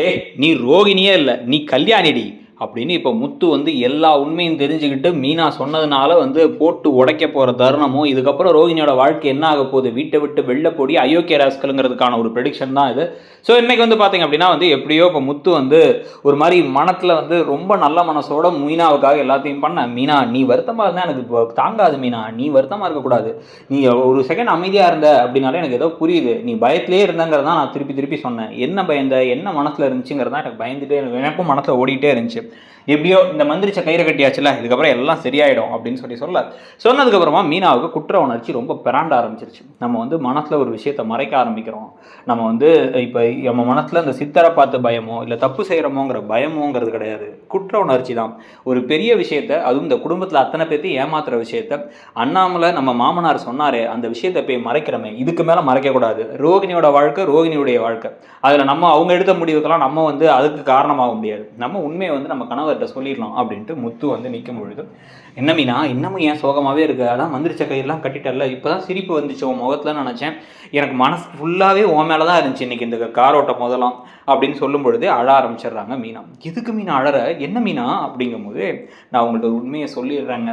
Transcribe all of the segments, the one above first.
ஏய் நீ ரோகிணியே இல்லை, நீ கல்யாணிடி அப்படின்னு இப்போ முத்து வந்து எல்லா உண்மையும் தெரிஞ்சுக்கிட்டு மீனா சொன்னதுனால வந்து போட்டு உடைக்க போகிற தருணமும், இதுக்கப்புறம் ரோகிணியோட வாழ்க்கை என்ன ஆக போகுது, வீட்டை விட்டு வெளில போடி அயோக்கிய ராஸ்கலுங்கிறதுக்கான ஒரு ப்ரெடிக்ஷன் தான் இது. ஸோ இன்றைக்கி வந்து பார்த்திங்க அப்படின்னா வந்து எப்படியோ இப்போ முத்து வந்து ஒரு மாதிரி மனத்தில் வந்து ரொம்ப நல்ல மனசோட மீனாவுக்காக எல்லாத்தையும் பண்ண, மீனா நீ வருத்தமாக இருந்தால் எனக்கு இப்போ தாங்காது, மீனா நீ வருத்தமாக இருக்கக்கூடாது, நீ ஒரு செகண்ட் அமைதியாக இருந்த அப்படின்னாலே எனக்கு ஏதோ புரியுது, நீ பயத்திலே இருந்தங்கிறதான் நான் திருப்பி திருப்பி சொன்னேன், என்ன பயந்த என்ன மனசில் இருந்துச்சுங்கிறதான் எனக்கு பயந்துட்டே எனக்கும் மனசில் ஓடிட்டே இருந்துச்சு. எப்படியோ இந்த மந்திரிச்ச கயிறு கட்டியாச்சுல, இதுக்கப்புறம் எல்லாம் சரியாயிடும் அப்படின்னு சொன்னதுக்கப்புறமா மீனாவுக்கு குற்ற உணர்ச்சி ரொம்ப பிராண்ட ஆரம்பிச்சிருச்சு. நம்ம வந்து மனசில் ஒரு விஷயத்தை மறைக்க ஆரம்பிக்கிறோம். நம்ம வந்து இப்போ நம்ம மனசில் இந்த சித்தரை பார்த்து பயமோ இல்லை தப்பு செய்கிறோமோங்கிற பயமோங்கிறது கிடையாது, குற்ற உணர்ச்சி தான். ஒரு பெரிய விஷயத்தை, அதுவும் இந்த குடும்பத்தில் அத்தனை பேர்த்தையும் ஏமாத்துற விஷயத்த அண்ணாமலை நம்ம மாமனார் சொன்னாரே, அந்த விஷயத்தை போய் மறைக்கிறோமே, இதுக்கு மேலே மறைக்கக்கூடாது. ரோகிணியோட வாழ்க்கை ரோகிணியுடைய வாழ்க்கை, அதில் நம்ம அவங்க எடுத்த முடிவுக்கெல்லாம் நம்ம வந்து அதுக்கு காரணமாக முடியாது. நம்ம உண்மையை வந்து நம்ம கணவர்கிட்ட சொல்லிடலாம் அப்படின்ட்டு முத்து வந்து நிற்கும் பொழுது, என்ன மீனா இன்னமும் ஏன் சோகமாகவே இருக்கு, அதான் மந்திரிச்ச கையெல்லாம் கட்டிட்டல, இப்போ தான் சிரிப்பு வந்துச்சு உன் முகத்தில் நினச்சேன், எனக்கு மனசு ஃபுல்லாகவே உன் மேலே தான் இருந்துச்சு இன்றைக்கி இந்த காரோட்டம் முதலாம் அப்படின்னு சொல்லும் பொழுது அழ ஆரம்பிச்சிடுறாங்க மீனா. எதுக்கு மீனா அழற, என்ன மீனா அப்படிங்கும்போது, நான் உங்கள்கிட்ட ஒரு உண்மையை சொல்லிடுறேங்க,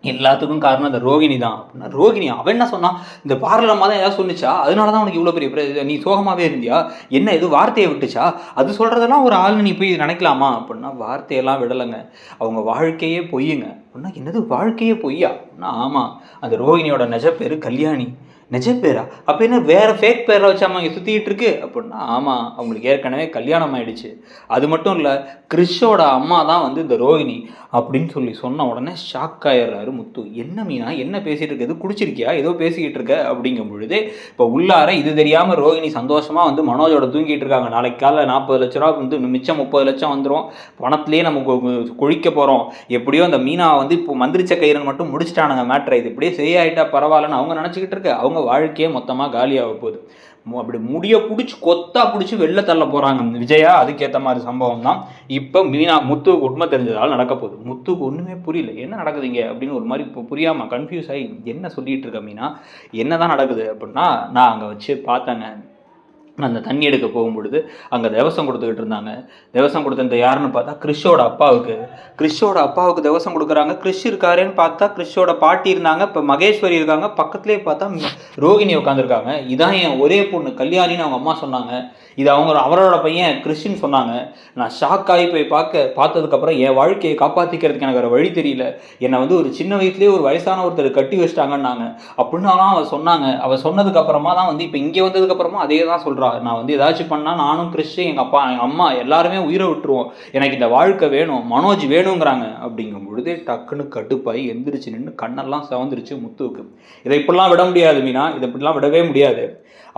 எல்லாத்துக்கும் காரணம் இந்த ரோகிணி தான் அப்படின்னா. ரோகிணி அவன் என்ன சொன்னான், இந்த பார்லமாக தான் ஏதாவது சொன்னிச்சா, அதனால தான் உனக்கு இவ்வளோ பெரிய நீ சோகமாகவே இருந்தியா, என்ன எதுவும் வார்த்தையை விட்டுச்சா, அது சொல்கிறதெல்லாம் ஒரு ஆள் நீ போய் நினைக்கலாமா அப்படின்னா, வார்த்தையெல்லாம் விடலைங்க, அவங்க வாழ்க்கையே பொய்யுங்க அப்படின்னா. என்னது வாழ்க்கையே பொய்யா அப்படின்னா, ஆமாம், அந்த ரோகிணியோட நிஜ பேர் கல்யாணி. நிஜ பேரா, அப்போ என்ன வேறு ஃபேக் பேரை வச்சு அம்மா இங்கே சுற்றிக்கிட்டு இருக்கு அப்படின்னா, ஆமாம் அவங்களுக்கு ஏற்கனவே கல்யாணம் ஆகிடுச்சு, அது மட்டும் இல்லை கிறிஷோட அம்மா தான் வந்து இந்த ரோகிணி அப்படின்னு சொன்ன உடனே ஷாக் ஆயிடுறாரு முத்து. என்ன மீனா என்ன பேசிகிட்டு இருக்கு, எது குடிச்சிருக்கியா, ஏதோ பேசிக்கிட்டு இருக்க அப்படிங்கும் பொழுது, இப்போ உள்ளார இது தெரியாமல் ரோகிணி சந்தோஷமாக வந்து மனோஜோட தூங்கிட்டு இருக்காங்க. நாளைக்கு காலையில் 40 லட்ச ரூபா வந்து மிச்சம் 30 லட்சம் வந்துடும், பணத்துலேயே நம்ம கொழிக்க போகிறோம், எப்படியோ அந்த மீனா வந்து இப்போ மந்திரிச்ச கயிறுன்னு மட்டும் முடிச்சிட்டானுங்க மேட்ரை, இது இப்படியே சரியாயிட்டா பரவாயில்லன்னு அவங்க நினச்சிக்கிட்டு இருக்க, அவங்க வாழ்க்கையே மொத்தமாக காலியாக போகுது. அப்படி முடிய பிடிச்சி கொத்தா பிடிச்சி வெளில தள்ள போகிறாங்க விஜயா. அதுக்கேற்ற மாதிரி சம்பவம் தான் இப்போ மீனா முத்துவுக்கு உண்மை தெரிஞ்சதால் நடக்க போகுது. முத்துவுக்கு ஒன்றுமே புரியல, என்ன நடக்குதுங்க அப்படின்னு ஒரு மாதிரி இப்போ புரியாமல் கன்ஃபியூஸ் ஆகி என்ன சொல்லிகிட்டு இருக்க மீனா, என்ன தான் நடக்குது அப்படின்னா, நான் அங்கே வச்சு பார்த்தேங்க, அந்த தண்ணி எடுக்க போகும்பொழுது அங்கே தேவசம் கொடுத்துக்கிட்டு இருந்தாங்க. தேவசம் கொடுத்த இந்த யாருன்னு பார்த்தா கிறிஷோட அப்பாவுக்கு தேவசம் கொடுக்குறாங்க. கிறிஷ் இருக்காருன்னு பார்த்தா கிறிஷோட பாட்டி இருந்தாங்க, இப்போ மகேஸ்வரி இருக்காங்க, பக்கத்துலேயே பார்த்தா ரோகிணி உட்காந்துருக்காங்க. இதான் என் ஒரே பொண்ணு கல்யாணின்னு அவங்க அம்மா சொன்னாங்க, இது அவரோட பையன் கிறிஸ்டின்னு சொன்னாங்க. நான் ஷாக் ஆகி போய் பார்த்ததுக்கப்புறம் என் வாழ்க்கையை காப்பாற்றிக்கிறதுக்கு எனக்கு வேறு வழி தெரியல, என்னை வந்து ஒரு சின்ன வயசுலேயே ஒரு வயசான ஒருத்தர் கட்டி வச்சிட்டாங்கன்னாங்க அப்படின்னாலாம் அவள் சொன்னாங்க. அவள் சொன்னதுக்கப்புறமா தான் வந்து இப்போ இங்கே வந்ததுக்கப்புறமா அதே தான் சொல்கிறான், நான் வந்து ஏதாச்சும் பண்ணால் நானும் கிறிஸ்டி எங்கள் அப்பா எங்கள் அம்மா எல்லாருமே உயிரை விட்டுருவோம், எனக்கு இந்த வாழ்க்கை வேணும், மனோஜ் வேணுங்கிறாங்க. அப்படிங்கும் பொழுதே டக்குன்னு கட்டுப்பாய் எந்திரிச்சு நின்று கண்ணெல்லாம் சவந்துருச்சு முத்துவுக்கு. இதை இப்படிலாம் விட முடியாது மீனா, இதை இப்படிலாம் விடவே முடியாது,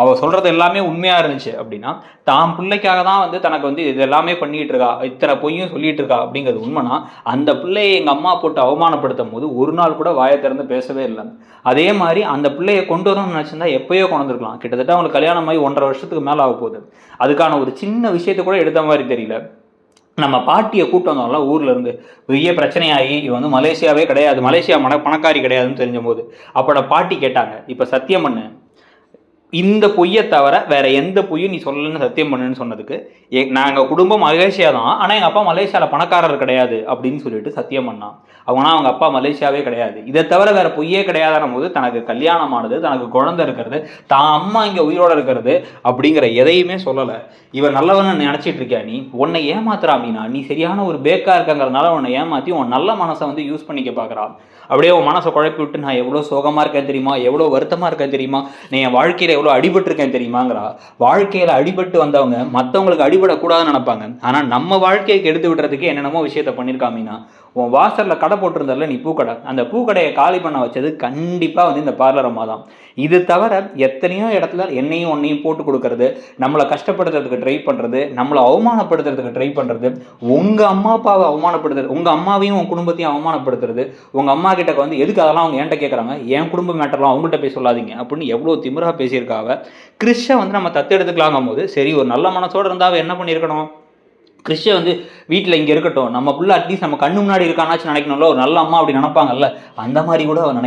அவள் சொல்கிறது எல்லாமே உண்மையாக இருந்துச்சு அப்படின்னா, தான் பிள்ளைக்காக தான் வந்து தனக்கு வந்து இது எல்லாமே பண்ணிகிட்டு இருக்கா, இத்தனை பொய்யும் சொல்லிகிட்டு இருக்கா அப்படிங்கிறது உண்மைனா, அந்த பிள்ளையை எங்கள் அம்மா போட்டு அவமானப்படுத்தும் போது ஒரு நாள் கூட வாயை திறந்து பேசவே இல்லை. அதே மாதிரி அந்த பிள்ளையை கொண்டு வரணும்னு நினச்சிருந்தா எப்போயோ கொண்டு வந்துருக்கலாம். கிட்டத்தட்ட அவங்களுக்கு கல்யாணம் ஆகி 1.5 வருஷத்துக்கு மேலே ஆக போகுது, அதுக்கான ஒரு சின்ன விஷயத்தை கூட எடுத்த மாதிரி தெரியல. நம்ம பாட்டியை கூட்டு வந்தோம்ல ஊரில் இருந்து, பெரிய பிரச்சனையாகி இவன் வந்து மலேசியாவே கிடையாது, மலேசியா பணக்காரி கிடையாதுன்னு தெரிஞ்ச போது அப்போ பாட்டி கேட்டாங்க, இப்போ சத்தியம் பண்ணு, இந்த பொய்யை தவிர வேற எந்த பொய்யும் நீ சொல்லலன்னு சத்தியம் பண்ணுன்னு சொன்னதுக்கு, நாங்கள் குடும்பம் மலேசியா தான், ஆனால் எங்கள் அப்பா மலேசியாவில் பணக்காரர் கிடையாது அப்படின்னு சொல்லிட்டு சத்தியம் பண்ணான். அவங்க அப்பா மலேசியாவே கிடையாது, இதை தவிர வேற பொய்யே கிடையாதுன்னும் போது தனக்கு கல்யாணமானது, தனக்கு குழந்தை இருக்கிறது, தான் அம்மா இங்கே உயிரோட இருக்கிறது அப்படிங்கிற எதையுமே சொல்லலை. இவன் நல்லவன்னு நினச்சிட்டு இருக்கியா நீ, உன்னை ஏமாத்துறா மீனா, நீ சரியான ஒரு பேக்கா இருக்கங்கிறதுனால உன்னை ஏமாற்றி உன் நல்ல மனசை வந்து யூஸ் பண்ணிக்க பார்க்குறான். அப்படியே உன் மனசை குழப்பி விட்டு நான் எவ்வளோ சோகமாக இருக்கேன் தெரியுமா, எவ்வளோ வருத்தமாக இருக்கேன் தெரியுமா, நீ என் வாழ்க்கையில் எவ்வளோ அடிபட்டிருக்கேன் தெரியுமாங்கிறா. வாழ்க்கையில் அடிபட்டு வந்தவங்க மற்றவங்களுக்கு அடிபடக்கூடாதுன்னு நினைப்பாங்க, ஆனால் நம்ம வாழ்க்கையை எடுத்து விடுறதுக்கு என்னென்னமோ விஷயத்த பண்ணியிருக்காமீனா. உன் வாசலில் கடை போட்டிருந்தால நீ பூக்கடை, அந்த பூக்கடையை காலி பண்ண வச்சது கண்டிப்பாக வந்து இந்த பார்லர் அம்மா தான். இது தவிர எத்தனையோ இடத்துல என்னையும் ஒன்னையும் போட்டு கொடுக்கறது, நம்மளை கஷ்டப்படுத்துறதுக்கு ட்ரை பண்ணுறது, நம்மளை அவமானப்படுத்துறதுக்கு ட்ரை பண்ணுறது, உங்கள் அம்மா அப்பாவை அவமானப்படுத்துறது, உங்கள் அம்மாவையும் உன் குடும்பத்தையும் அவமானப்படுத்துறது, உங்கள் அம்மா கிட்ட வந்து எதுக்கு அதெல்லாம் அவங்க என்கிட்ட கேட்குறாங்க, என் குடும்ப மேட்டர்லாம் அவங்கள்ட்ட போய் சொல்லாதீங்க அப்படின்னு எவ்வளோ திமிராக பேசியிருக்காவ. கிறிஷை வந்து நம்ம தத்து எடுத்துக்கலாங்கும் போது சரி, ஒரு நல்ல மனசோடு இருந்தால் என்ன பண்ணியிருக்கணும், கிறிஷை வந்து வீட்டில் இங்கே இருக்கட்டும், நம்ம புள்ள அட்லீஸ்ட் நம்ம கண்ணு முன்னாடி இருக்கானாச்சும் நினைக்கணும்ல, ஒரு நல்ல அம்மா அப்படி நினைப்பாங்கல்ல, அந்த மாதிரி கூட அவன்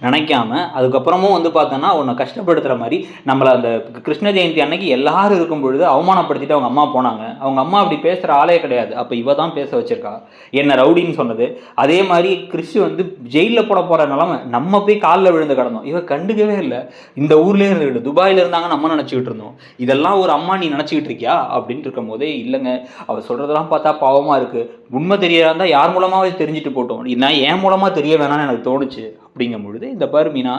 நினைக்காம அதுக்கப்புறமும் வந்து பார்த்தோன்னா உன்னை கஷ்டப்படுத்துகிற மாதிரி நம்மளை அந்த கிருஷ்ண ஜெயந்தி அன்னைக்கு எல்லாரும் இருக்கும் பொழுது அவமானப்படுத்திட்டு அவங்க அம்மா போனாங்க. அவங்க அம்மா அப்படி பேசுகிற ஆளே கிடையாது. அப்போ இவ தான் பேச வச்சிருக்கா, என்ன ரவுடின்னு சொன்னது. அதே மாதிரி கிறிஷ் வந்து ஜெயிலில் போட போகிற நிலமை, நம்ம போய் காலில் விழுந்து கிடந்தோம், இவ கண்டுக்கவே இல்லை. இந்த ஊர்லேயே இருந்துக்கிட்டு துபாயில் இருந்தாங்க நம்ம நினச்சிக்கிட்டு இருந்தோம், இதெல்லாம் ஒரு அம்மா நீ நினச்சிக்கிட்டு இருக்கியா அப்படின்ட்டு இருக்கும் போதே, இல்லைங்க அவள் சொல்கிறதெல்லாம் பார்த்தா பாவமாக இருக்குது, உண்மை தெரியறா இருந்தால் யார் மூலமாகவே தெரிஞ்சுட்டு போட்டோம், நான் என் மூலமாக தெரிய வேணாம்னு எனக்கு தோணுச்சு அப்படிங்கும் பொழுது, இந்த பாரு மீனா,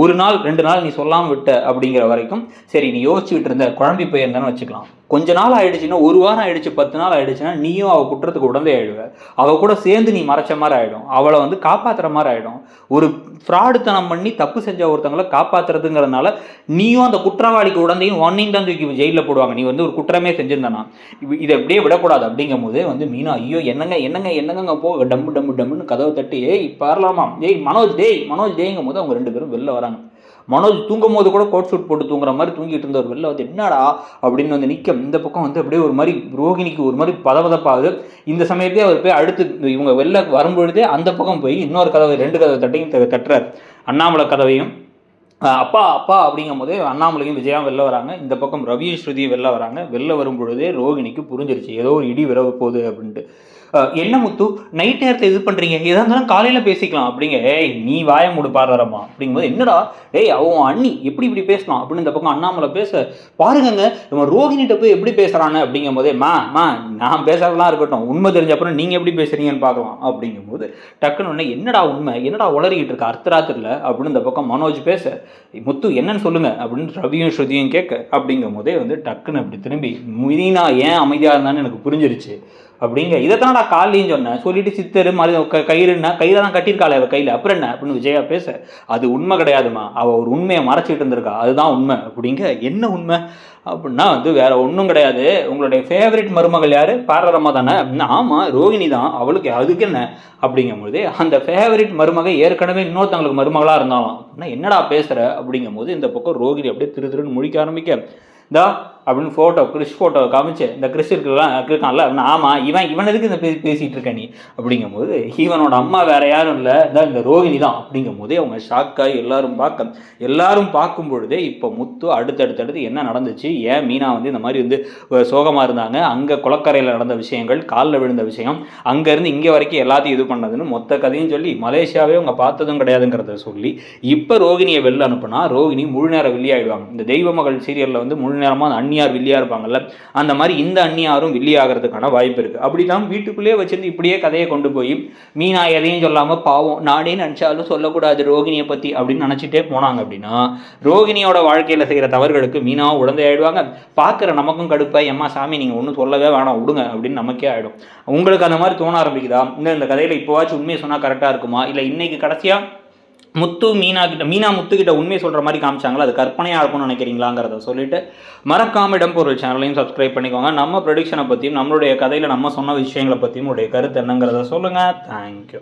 ஒரு நாள் 2 நாள் நீ சொல்லாமல் விட்ட அப்படிங்கிற வரைக்கும் சரி, நீ யோசிச்சுக்கிட்டு இருந்த, குழம்பி போயிருந்தான்னு வச்சுக்கலாம். கொஞ்ச நாள் ஆயிடுச்சுன்னா, 1 வாரம் ஆயிடுச்சு, 10 நாள் ஆயிடுச்சுன்னா நீயும் அவள் குற்றத்துக்கு உடந்தே ஆயிடுவ. அவள் கூட சேர்ந்து நீ மறைச்ச மாதிரி ஆகிடும், அவளை வந்து காப்பாற்றுற மாதிரி ஆகிடும். ஒரு ஃப்ராடுத்தனம் பண்ணி தப்பு செஞ்ச ஒருத்தவங்களை காப்பாற்றுறதுங்கிறதுனால நீயும் அந்த குற்றவாளிக்கு உடந்தையும் ஒன்னையும் தான் தூக்கி ஜெயிலில் போடுவாங்க. நீ வந்து ஒரு குற்றமே செஞ்சிருந்தானா, இதை அப்படியே விடக்கூடாது. அப்படிங்கும் போது வந்து மீனா, ஐயோ என்னங்க என்னங்க என்னங்க போ, டம்மு டம்மு டம்முன்னு கதவை தட்டி, ஏய் பாரலாமா, ஏய் மனோஜ் டேய்ங்கும் போது அவங்க 2 பேரும் வெளில வராங்க. மனோஜ் தூங்கும் போது கூட கோட் ஷூட் போட்டு தூங்குற மாதிரி தூங்கிட்டு இருந்தவர் வெளில வந்து, என்னடா அப்படின்னு வந்து நிற்க, இந்த பக்கம் வந்து அப்படியே ஒரு மாதிரி ரோகிணிக்கு ஒரு மாதிரி பதபதப்பாகுது. இந்த சமயத்தையே அவர் போய் அடுத்து இவங்க வெளில வரும்பொழுதே அந்த பக்கம் போய் இன்னொரு கதவை 2 கதவை தட்டையும் தட்டுறார், அண்ணாமலை கதவையும். அப்பா அப்பா அப்படிங்கும் போதே அண்ணாமலையும் விஜயா வெளில வராங்க. இந்த பக்கம் ரவியும் ஸ்ருதியும் வெளில வராங்க. வெளில வரும்பொழுதே ரோகிணிக்கு புரிஞ்சிருச்சு ஏதோ ஒரு இடி விரவ போகுது அப்படின்ட்டு. என்ன முத்து நைட் நேரத்தை இது பண்ணுறீங்க, எதாக இருந்தாலும் காலையில் பேசிக்கலாம் அப்படிங்க. ஏய் நீ வாய மூடு பாடுறமா அப்படிங்கும்போது, என்னடா ஏய் அவன் அண்ணி எப்படி இப்படி பேசலாம் அப்படின்னு இந்த பக்கம் அண்ணாமலை பேச, பாருங்கங்க இவன் ரோகிணிகிட்ட போய் எப்படி பேசுகிறான்னு அப்படிங்கும் போதே, மா நான் பேசுறதெல்லாம் இருக்கட்டும், உண்மை தெரிஞ்ச அப்புறம் நீங்கள் எப்படி பேசுகிறீங்கன்னு பார்க்கலாம் அப்படிங்கும்போது, டக்குன்னு ஒன்று என்னடா உண்மை, என்னடா உளறிக்கிட்டு இருக்க அர்த்தராத்திரில் அப்படின்னு இந்த பக்கம் மனோஜ் பேச, முத்து என்னன்னு சொல்லுங்க அப்படின்னு ரவியும் ஸ்ருதியும் கேட்க, அப்படிங்கும் போதே வந்து டக்குன்னு அப்படி திரும்பி, மீனா ஏன் அமைதியாக இருந்தான்னு எனக்கு புரிஞ்சிருச்சு அப்படிங்க. இதைத்தான் நான் காலையும் சொன்னேன், சொல்லிட்டு சித்தர் மாதிரி கயிறுன்னா கயிறை தான் கட்டியிருக்காள் அவள் கையில், அப்புறம் என்ன அப்படின்னு விஜயா பேச, அது உண்மை கிடையாதுமா, அவள் ஒரு உண்மையை மறைச்சிட்டு இருந்திருக்கா, அதுதான் உண்மை அப்படிங்க. என்ன உண்மை அப்படின்னா வந்து வேற ஒன்றும் கிடையாது, உங்களுடைய ஃபேவரட் மருமகள் யார், பாரரம்மா தானே. ஆமாம் ரோகிணி தான், அவளுக்கு அதுக்கு என்ன அப்படிங்கும்போது, அந்த ஃபேவரட் மருமகை ஏற்கனவே இன்னொருத்தவங்களுக்கு மருமகளாக இருந்தாலும் அப்படின்னா என்னடா பேசுகிற அப்படிங்கும் போது, இந்த பக்கம் ரோகிணி அப்படியே திருன்னு முழிக்க ஆரம்பிக்க, இந்தா அப்படின்னு கிறிஷ் ஃபோட்டோ காமிச்சு, இந்த கிறிஷ் இருக்கான்ல, ஆமாம் இவன் எதுக்கு இந்த பேசிகிட்டு இருக்க நீ அப்படிங்கும்போது, இவனோட அம்மா வேற யாரும் இல்லை, இந்த ரோகிணி தான் அப்படிங்கும் போதே அவங்க ஷாக்காகி எல்லாரும் பார்க்கும் பொழுதே, இப்போ முத்து அடுத்தடுத்து என்ன நடந்துச்சு, ஏன் மீனா வந்து இந்த மாதிரி வந்து சோகமாக இருந்தாங்க, அங்கே குளக்கரையில் நடந்த விஷயங்கள், காலில் விழுந்த விஷயம், அங்கேருந்து இங்கே வரைக்கும் எல்லாத்தையும் இது பண்ணதுன்னு மொத்த கதையும் சொல்லி, மலேசியாவே அவங்க பார்த்ததும் கிடையாதுங்கிறத சொல்லி, இப்போ ரோகிணியை வெளில அனுப்புனா ரோகிணி முழு நேரம் வில்லியாயிடுவாங்க. இந்த தெய்வ மகள் சீரியலில் வந்து முழு நேரமாக அந்நியார் வில்லியா இருப்பாங்கல்ல, அந்த மாதிரி இந்த அந்நியாரும் வில்லி ஆகிறதுக்கான வாய்ப்பு இருக்கு. அப்படிதான் வீட்டுக்குள்ளேயே வச்சிருந்து இப்படியே கதையை கொண்டு போய் மீனா எதையும் சொல்லாம, பாவம் நானே நினைச்சாலும் சொல்லக்கூடாது ரோகிணியை பத்தி அப்படின்னு நினைச்சிட்டே போனாங்க அப்படின்னா, ரோகிணியோட வாழ்க்கையில செய்யற தவறுகளுக்கு மீனாவும் உடந்தை ஆயிடுவாங்க. பார்க்குற நமக்கும் கடுப்பா, எம்மா சாமி நீங்க ஒன்றும் சொல்லவே வேணாம் விடுங்க அப்படின்னு நமக்கே ஆயிடும். உங்களுக்கு அந்த மாதிரி தோண ஆரம்பிக்குதா, இந்த கதையில இப்போவாச்சும் உண்மையை சொன்னா கரெக்டா இருக்குமா, இல்லை இன்னைக்கு கடைசியா மீனா முத்துக்கிட்ட உண்மையை சொல்கிற மாதிரி காமிச்சாங்களா, அது கற்பனையாக இருக்கும்னு நினைக்கிறீங்களாங்கிறத சொல்லிட்டு, மறக்காம இடம்பொருள் சேனலையும் சப்ஸ்கிரைப் பண்ணிக்கோங்க. நம்ம ப்ரொடிக்ஷனை பற்றியும் நம்மளுடைய கதையில் நம்ம சொன்ன விஷயங்களை பற்றியும் உடைய கருத்து என்னங்கிறத சொல்லுங்கள். தேங்க்யூ.